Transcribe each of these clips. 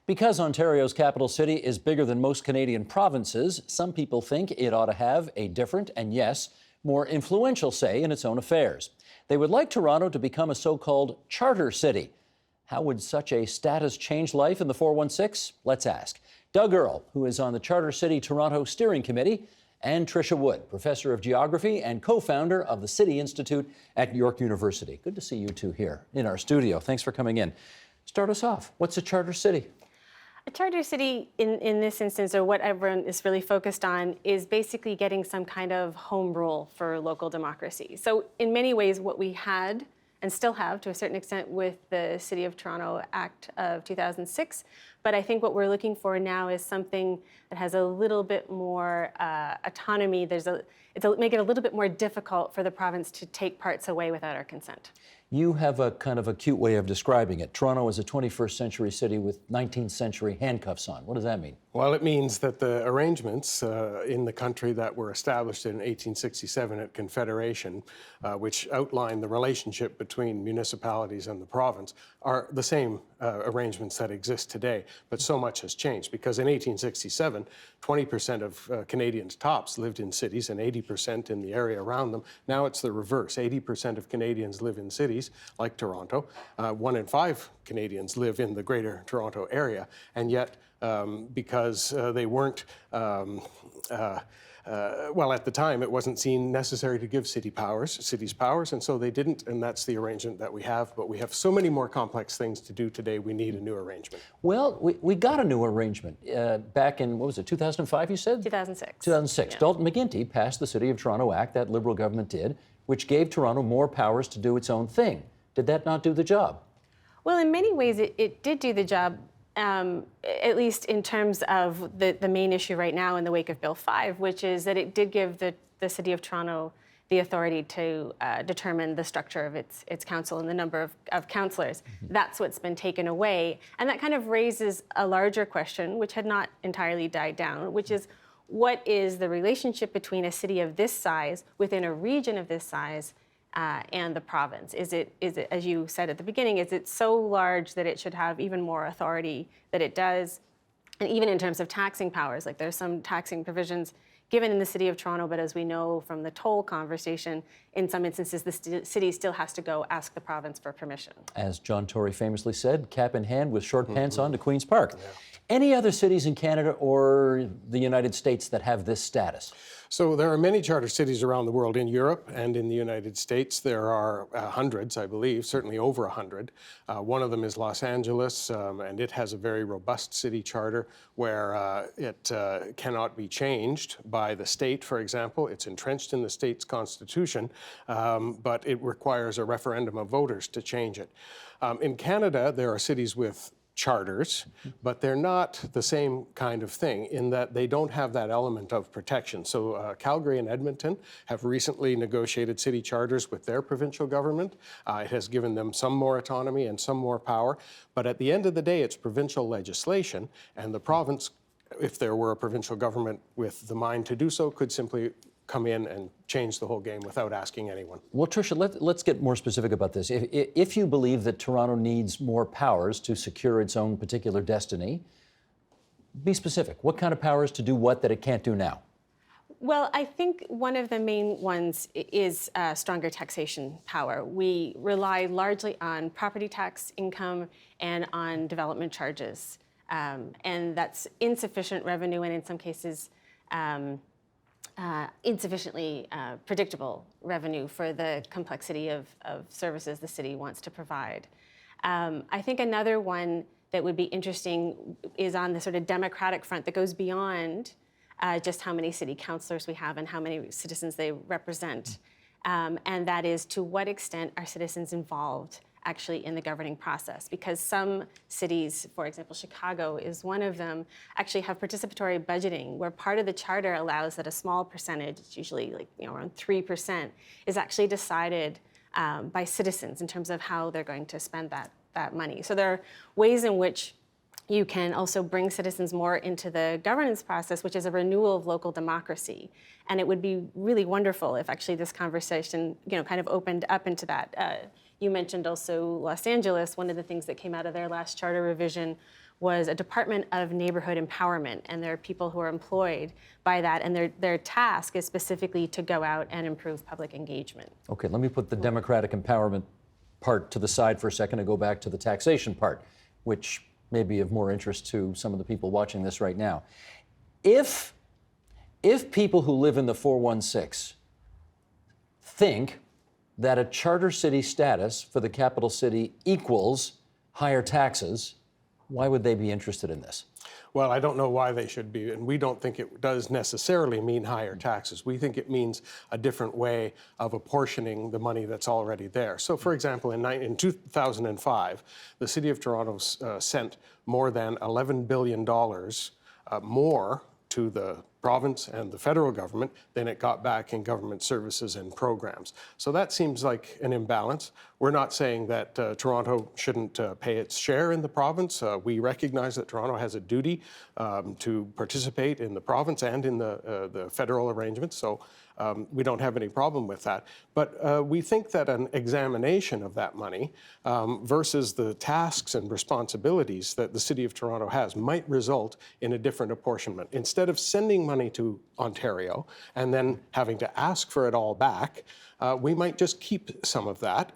Because Ontario's capital city is bigger than most Canadian provinces, some people think it ought to have a different and, yes, more influential say in its own affairs. They would like Toronto to become a so-called charter city. How would such a status change life in the 416? Let's ask Doug Earle, who is on the Charter City Toronto Steering Committee, and Tricia Wood, professor of geography and co-founder of the City Institute at York University. Good to see you two here in our studio. Thanks for coming in. Start us off. What's a charter city? A charter city, in this instance, or what everyone is really focused on, is basically getting some kind of home rule for local democracy. So in many ways, what we had and still have to a certain extent with the City of Toronto Act of 2006, but I think what we're looking for now is something that has a little bit more autonomy. Make it a little bit more difficult for the province to take parts away without our consent. You have a kind of a cute way of describing it. Toronto is a 21st century city with 19th century handcuffs on. What does that mean? Well, it means that the arrangements in the country that were established in 1867 at Confederation, which outlined the relationship between municipalities and the province, are the same arrangements that exist today. But so much has changed because in 1867, 20% of Canadians tops lived in cities and 80% in the area around them. Now it's the reverse. 80% of Canadians live in cities like Toronto. 1 in 5 Canadians live in the Greater Toronto area, and yet because they weren't, well, at the time, it wasn't seen necessary to give cities powers, and so they didn't, and that's the arrangement that we have. But we have so many more complex things to do today, we need a new arrangement. Well, we got a new arrangement back in, what was it, 2005, you said? 2006. 2006. Yeah. Dalton McGuinty passed the City of Toronto Act, that Liberal government did, which gave Toronto more powers to do its own thing. Did that not do the job? Well, in many ways, it did do the job. At least in terms of the main issue right now in the wake of Bill 5, which is that it did give the City of Toronto the authority to determine the structure of its council and the number of councillors. Mm-hmm. That's what's been taken away. And that kind of raises a larger question, which had not entirely died down, which is what is the relationship between a city of this size within a region of this size and the province? Is it, as you said at the beginning, is it so large that it should have even more authority that it does? And even in terms of taxing powers, like there's some taxing provisions given in the City of Toronto, but as we know from the toll conversation, in some instances, the city still has to go ask the province for permission. As John Tory famously said, cap in hand with short pants on to Queen's Park. Yeah. Any other cities in Canada or the United States that have this status? So there are many charter cities around the world. In Europe and in the United States, there are hundreds, I believe, certainly over 100. One of them is Los Angeles, and it has a very robust city charter where it cannot be changed by the state, for example. It's entrenched in the state's constitution, but it requires a referendum of voters to change it. In Canada, there are cities with charters, but they're not the same kind of thing in that they don't have that element of protection. So Calgary and Edmonton have recently negotiated city charters with their provincial government. It has given them some more autonomy and some more power, but at the end of the day, it's provincial legislation, and the province, if there were a provincial government with the mind to do so, could simply come in and change the whole game without asking anyone. Well, Tricia, let's get more specific about this. If you believe that Toronto needs more powers to secure its own particular destiny, be specific. What kind of powers to do what that it can't do now? Well, I think one of the main ones is stronger taxation power. We rely largely on property tax income and on development charges. And that's insufficient revenue and in some cases, insufficiently predictable revenue for the complexity of services the city wants to provide. I think another one that would be interesting is on the sort of democratic front that goes beyond just how many city councillors we have and how many citizens they represent. And that is, to what extent are citizens involved actually in the governing process, because some cities, for example, Chicago is one of them, actually have participatory budgeting where part of the charter allows that a small percentage, it's usually around 3%, is actually decided by citizens in terms of how they're going to spend that money. So there are ways in which you can also bring citizens more into the governance process, which is a renewal of local democracy. And it would be really wonderful if actually this conversation, kind of opened up into that. You mentioned also Los Angeles. One of the things that came out of their last charter revision was a Department of Neighborhood Empowerment, and there are people who are employed by that, and their task is specifically to go out and improve public engagement. Okay, let me put the democratic empowerment part to the side for a second and go back to the taxation part, which may be of more interest to some of the people watching this right now. If people who live in the 416 think that a charter city status for the capital city equals higher taxes, why would they be interested in this? Well, I don't know why they should be, and we don't think it does necessarily mean higher taxes. We think it means a different way of apportioning the money that's already there. So, for example, in 2005, the City of Toronto sent more than $11 billion more to the province and the federal government than it got back in government services and programs. So that seems like an imbalance. We're not saying that Toronto shouldn't pay its share in the province. We recognize that Toronto has a duty to participate in the province and in the federal arrangements. So we don't have any problem with that. But we think that an examination of that money versus the tasks and responsibilities that the City of Toronto has might result in a different apportionment. Instead of sending money to Ontario and then having to ask for it all back, we might just keep some of that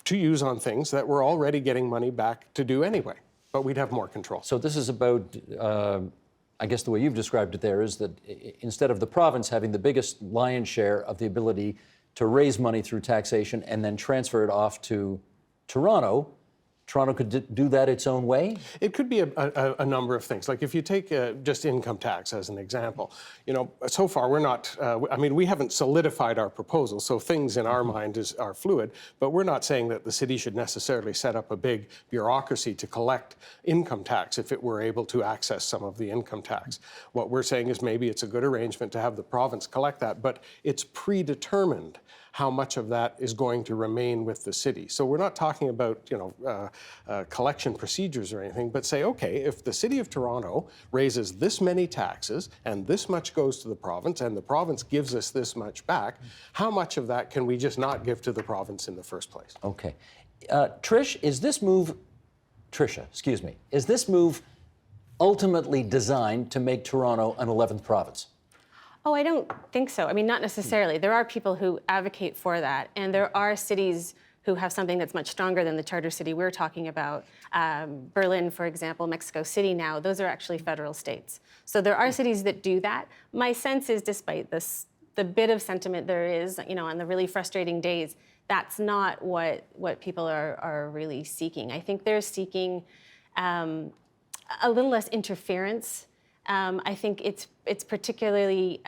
to use on things that we're already getting money back to do anyway, but we'd have more control. So this is about, I guess the way you've described it there is that instead of the province having the biggest lion's share of the ability to raise money through taxation and then transfer it off to Toronto, Toronto could do that its own way? It could be a number of things. Like if you take just income tax as an example, you know, so far we're not, I mean, we haven't solidified our proposal, so things in our mind are fluid, but we're not saying that the city should necessarily set up a big bureaucracy to collect income tax if it were able to access some of the income tax. What we're saying is maybe it's a good arrangement to have the province collect that, but it's predetermined how much of that is going to remain with the city. So we're not talking about, you know, collection procedures or anything, but say, okay, if the City of Toronto raises this many taxes and this much goes to the province and the province gives us this much back, how much of that can we just not give to the province in the first place? Okay. Tricia, is this move ultimately designed to make Toronto an 11th province? Oh, I don't think so. I mean, not necessarily. There are people who advocate for that, and there are cities who have something that's much stronger than the charter city we're talking about. Berlin, for example, Mexico City now, those are actually federal states. So there are cities that do that. My sense is, despite this, the bit of sentiment there is, you know, on the really frustrating days, that's not what people are really seeking. I think they're seeking a little less interference. I think it's particularly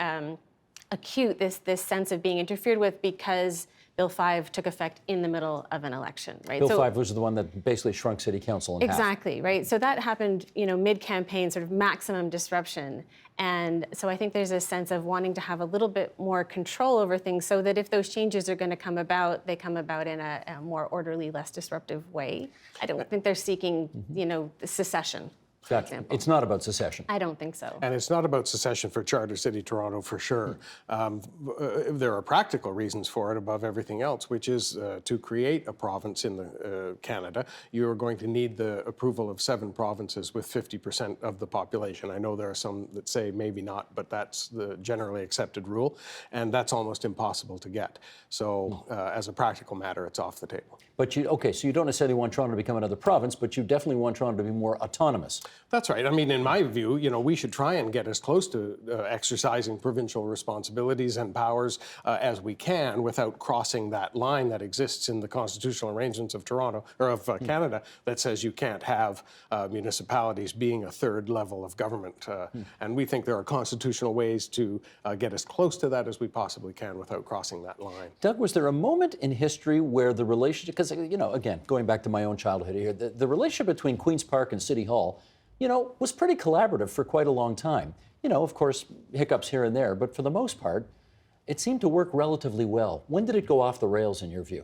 acute, this sense of being interfered with, because Bill 5 took effect in the middle of an election, right? Bill 5 was the one that basically shrunk city council in half. Exactly, right? So that happened, you know, mid-campaign, sort of maximum disruption. And so I think there's a sense of wanting to have a little bit more control over things so that if those changes are going to come about, they come about in a more orderly, less disruptive way. I don't think they're seeking, you know, secession. Gotcha. It's not about secession. I don't think so. And it's not about secession for Charter City Toronto, for sure. There are practical reasons for it above everything else, which is to create a province in Canada, you are going to need the approval of 7 provinces with 50% of the population. I know there are some that say maybe not, but that's the generally accepted rule, and that's almost impossible to get. So as a practical matter, it's off the table. But so you don't necessarily want Toronto to become another province, but you definitely want Toronto to be more autonomous. That's right. I mean, in my view, you know, we should try and get as close to exercising provincial responsibilities and powers as we can without crossing that line that exists in the constitutional arrangements of Toronto or of Canada that says you can't have municipalities being a third level of government. And we think there are constitutional ways to get as close to that as we possibly can without crossing that line. Doug, was there a moment in history where the relationship, because, you know, again, going back to my own childhood here, the relationship between Queen's Park and City Hall, you know, was pretty collaborative for quite a long time. You know, of course, hiccups here and there, but for the most part, it seemed to work relatively well. When did it go off the rails, in your view?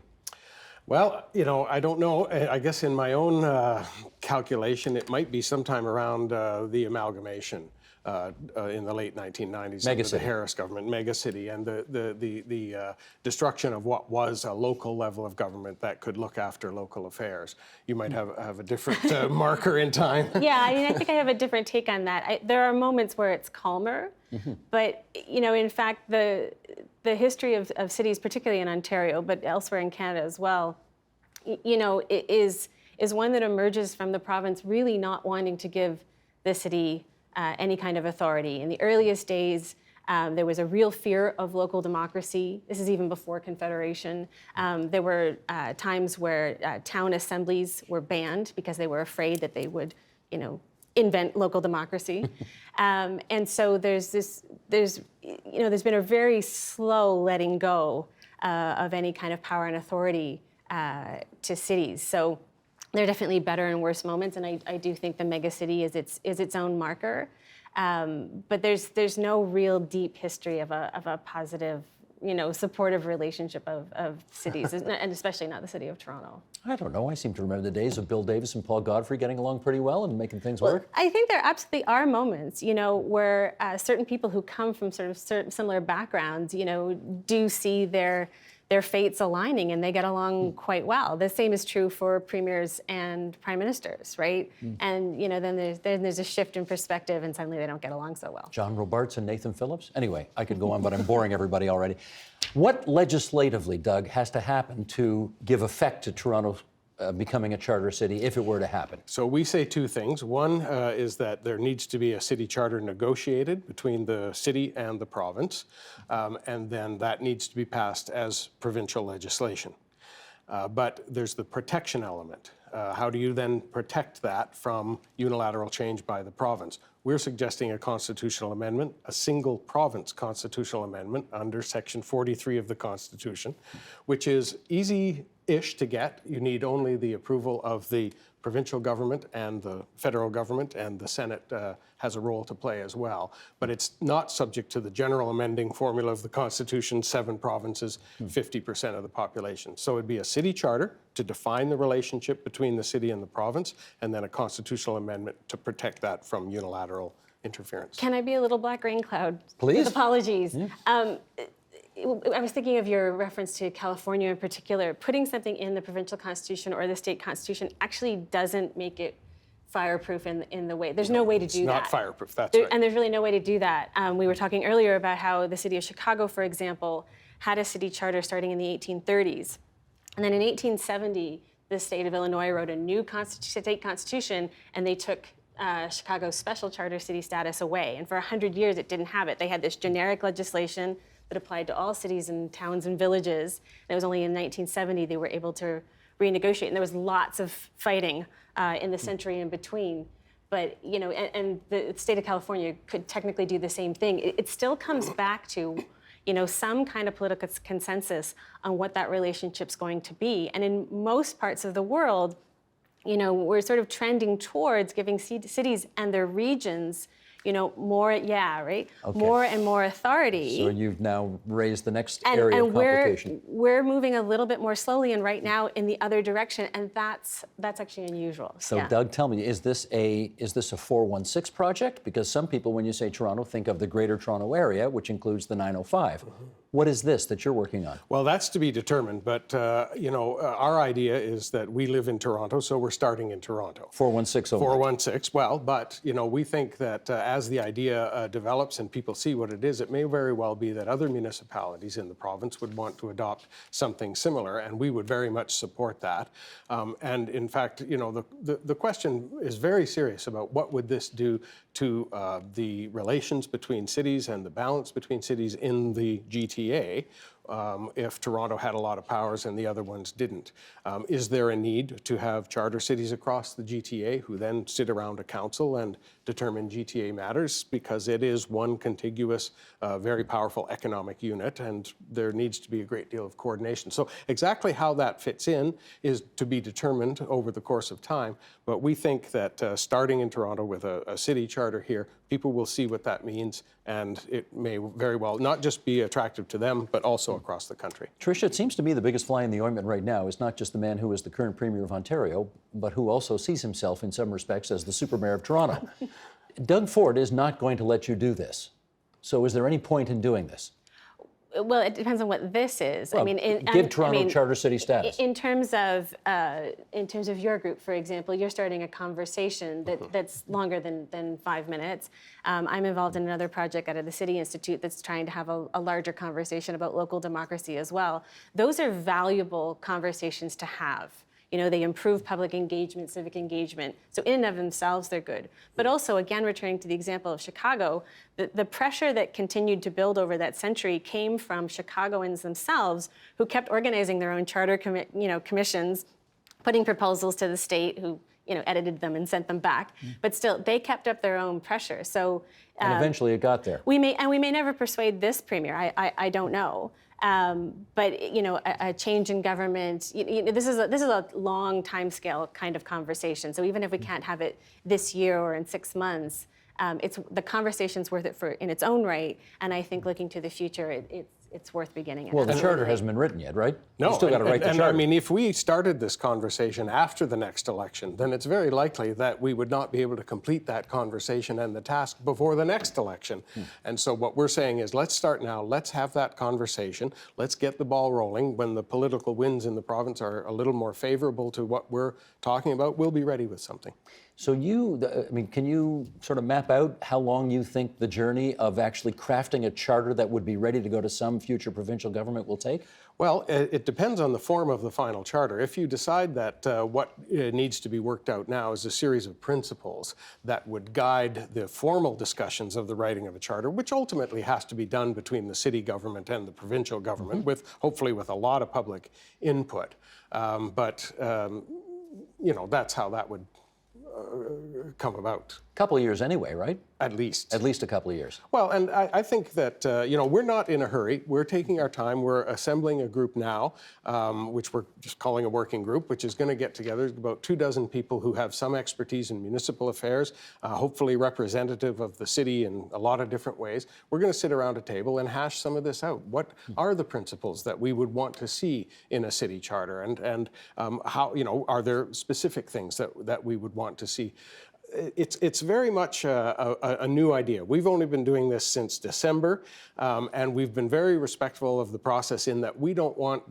Well, you know, I don't know. I guess in my own calculation, it might be sometime around the amalgamation. in the late 1990s Mega under the city. Harris government, mega city, and the destruction of what was a local level of government that could look after local affairs. You might have a different marker in time. Yeah, I mean, I think I have a different take on that. There are moments where it's calmer, but in fact, the history of cities, particularly in Ontario, but elsewhere in Canada as well, it is one that emerges from the province really not wanting to give the city any kind of authority. In the earliest days, there was a real fear of local democracy. This is even before Confederation. There were times where town assemblies were banned because they were afraid that they would, invent local democracy. And so there's been a very slow letting go of any kind of power and authority to cities. So there are definitely better and worse moments, and I do think the megacity is its own marker. But there's no real deep history of a positive, supportive relationship of cities, and especially not the city of Toronto. I don't know. I seem to remember the days of Bill Davis and Paul Godfrey getting along pretty well and making things work. I think there absolutely are moments, where certain people who come from sort of similar backgrounds, do see their fates aligning and they get along quite well. The same is true for premiers and prime ministers, right? And then there's a shift in perspective and suddenly they don't get along so well. John Robarts and Nathan Phillips. Anyway, I could go on, but I'm boring everybody already. What legislatively, Doug, has to happen to give effect to Toronto becoming a charter city if it were to happen? So we say two things. One is that there needs to be a city charter negotiated between the city and the province, and then that needs to be passed as provincial legislation. But there's the protection element. How do you then protect that from unilateral change by the province? We're suggesting a constitutional amendment, a single province constitutional amendment under Section 43 of the Constitution, which is easy-ish to get. You need only the approval of the provincial government and the federal government, and the Senate has a role to play as well. But it's not subject to the general amending formula of the Constitution, 7 provinces, 50% of the population. So it'd be a city charter to define the relationship between the city and the province, and then a constitutional amendment to protect that from unilateral interference. Can I be a little black rain cloud? Please. With apologies. I was thinking of your reference to California in particular. Putting something in the provincial constitution or the state constitution actually doesn't make it fireproof in the way. There's no way to do that. It's not fireproof, that's right. And there's really no way to do that. We were talking earlier about how the city of Chicago, for example, had a city charter starting in the 1830s. And then in 1870, the state of Illinois wrote a new state constitution, and they took Chicago's special charter city status away. And for 100 years, it didn't have it. They had this generic legislation that applied to all cities and towns and villages. And it was only in 1970 they were able to renegotiate. And there was lots of fighting in the century in between. But, and the state of California could technically do the same thing. It still comes back to, some kind of political consensus on what that relationship's going to be. And in most parts of the world, we're sort of trending towards giving cities and their regions more, right? Okay. More and more authority. So you've now raised the next area of complication. We're moving a little bit more slowly and right now in the other direction, and that's actually unusual. So yeah. Doug, tell me, is this a 416 project? Because some people, when you say Toronto, think of the Greater Toronto Area, which includes the 905. What is this that you're working on? Well, that's to be determined, but our idea is that we live in Toronto, so we're starting in Toronto. 416 only. 416, well, but we think that as the idea develops and people see what it is, it may very well be that other municipalities in the province would want to adopt something similar, and we would very much support that. And in fact, the question is very serious about what would this do to the relations between cities and the balance between cities in the GTA if Toronto had a lot of powers and the other ones didn't. Is there a need to have charter cities across the GTA who then sit around a council and determine GTA matters? Because it is one contiguous, very powerful economic unit, and there needs to be a great deal of coordination. So exactly how that fits in is to be determined over the course of time, but we think that starting in Toronto with a city charter here, people will see what that means, and it may very well not just be attractive to them, but also across the country. Tricia, it seems to me the biggest fly in the ointment right now is not just the man who is the current Premier of Ontario, but who also sees himself in some respects as the super mayor of Toronto. Doug Ford is not going to let you do this. So is there any point in doing this? Well, it depends on what this is. I mean, Give Toronto charter city status. In terms of your group, for example, you're starting a conversation that's longer than 5 minutes. I'm involved in another project out of the City Institute that's trying to have a larger conversation about local democracy as well. Those are valuable conversations to have. You know, they improve public engagement, civic engagement. So in and of themselves, they're good. But also, again, returning to the example of Chicago, the pressure that continued to build over that century came from Chicagoans themselves, who kept organizing their own charter commissions, putting proposals to the state, who edited them and sent them back. But still, they kept up their own pressure. So and eventually it got there. We may never persuade this premier. I don't know. But a change in government. This is a long time scale kind of conversation. So even if we can't have it this year or in 6 months, the conversation's worth it in its own right. And I think looking to the future, it's worth beginning. Well, the charter hasn't been written yet, right? No, you still got to write the charter. I mean, if we started this conversation after the next election, then it's very likely that we would not be able to complete that conversation and the task before the next election. And so what we're saying is, let's start now. Let's have that conversation. Let's get the ball rolling. When the political winds in the province are a little more favorable to what we're talking about, we'll be ready with something. So can you sort of map out how long you think the journey of actually crafting a charter that would be ready to go to some future provincial government will take? Well, it depends on the form of the final charter. If you decide that what needs to be worked out now is a series of principles that would guide the formal discussions of the writing of a charter, which ultimately has to be done between the city government and the provincial government, hopefully with a lot of public input. That's how that would come about. A couple of years anyway, right? At least. At least a couple of years. Well, and I think that, we're not in a hurry. We're taking our time. We're assembling a group now, which we're just calling a working group, which is going to get together about 24 people who have some expertise in municipal affairs, hopefully representative of the city in a lot of different ways. We're going to sit around a table and hash some of this out. What are the principles that we would want to see in a city charter? And how, are there specific things that we would want to see? It's very much a new idea. We've only been doing this since December, and we've been very respectful of the process in that we don't want,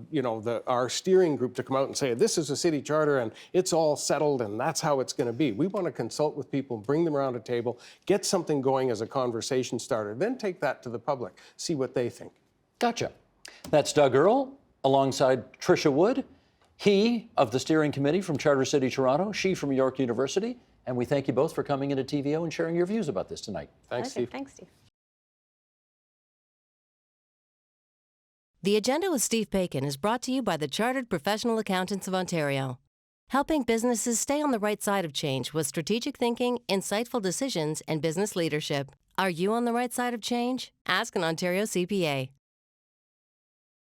our steering group to come out and say, this is a city charter and it's all settled and that's how it's going to be. We want to consult with people, bring them around a table, get something going as a conversation starter, then take that to the public, see what they think. Gotcha. That's Doug Earle alongside Tricia Wood, he of the steering committee from Charter City Toronto, she from York University. And we thank you both for coming into TVO and sharing your views about this tonight. Thanks, Steve. Thanks, Steve. The Agenda with Steve Paikin is brought to you by the Chartered Professional Accountants of Ontario, helping businesses stay on the right side of change with strategic thinking, insightful decisions, and business leadership. Are you on the right side of change? Ask an Ontario CPA.